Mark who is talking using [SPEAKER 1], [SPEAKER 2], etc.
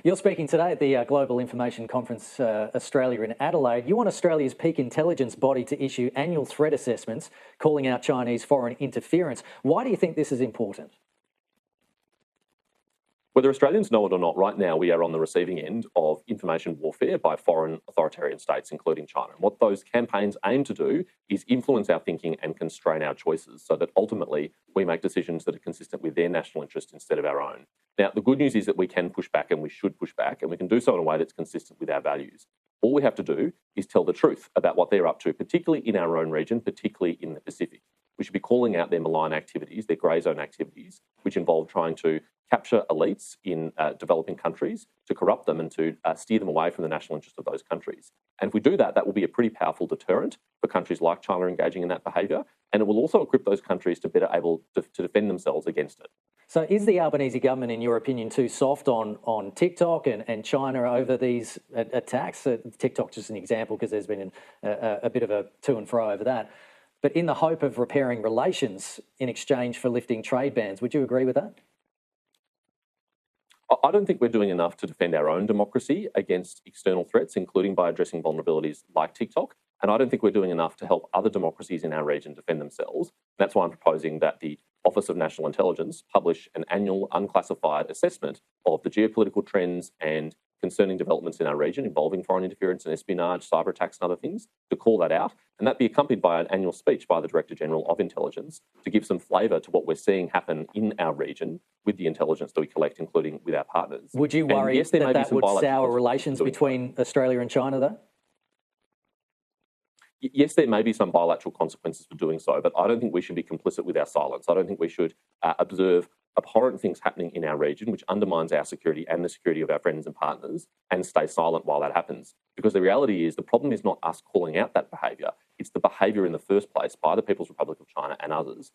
[SPEAKER 1] You're speaking today at the Global Information Conference Australia in Adelaide. You want Australia's peak intelligence body to issue annual threat assessments calling out Chinese foreign interference. Why do you think this is important?
[SPEAKER 2] Whether Australians know it or not, right now we are on the receiving end of information warfare by foreign authoritarian states, including China. And what those campaigns aim to do is influence our thinking and constrain our choices so that ultimately we make decisions that are consistent with their national interest instead of our own. Now, the good news is that we can push back and we should push back, and we can do so in a way that's consistent with our values. All we have to do is tell the truth about what they're up to, particularly in our own region, particularly in the Pacific. We should be calling out their malign activities, their grey zone activities, which involve trying to capture elites in developing countries, to corrupt them and to steer them away from the national interest of those countries. And if we do that, that will be a pretty powerful deterrent for countries like China engaging in that behaviour, and it will also equip those countries to better able to defend themselves against it.
[SPEAKER 1] So is the Albanese government, in your opinion, too soft on TikTok and China over these attacks? TikTok's just an example because there's been a bit of a to and fro over that. But in the hope of repairing relations in exchange for lifting trade bans, would you agree with that?
[SPEAKER 2] I don't think we're doing enough to defend our own democracy against external threats, including by addressing vulnerabilities like TikTok. And I don't think we're doing enough to help other democracies in our region defend themselves. That's why I'm proposing that the Office of National Intelligence publish an annual unclassified assessment of the geopolitical trends and concerning developments in our region involving foreign interference and espionage, cyber attacks and other things, to call that out. And that be accompanied by an annual speech by the Director General of Intelligence to give some flavour to what we're seeing happen in our region with the intelligence that we collect, including with our partners.
[SPEAKER 1] Would you worry that would sour relations between Australia and China, though?
[SPEAKER 2] Yes, there may be some bilateral consequences for doing so, but I don't think we should be complicit with our silence. I don't think we should observe abhorrent things happening in our region, which undermines our security and the security of our friends and partners, and stay silent while that happens. Because the reality is the problem is not us calling out that behaviour, it's the behaviour in the first place by the People's Republic of China and others.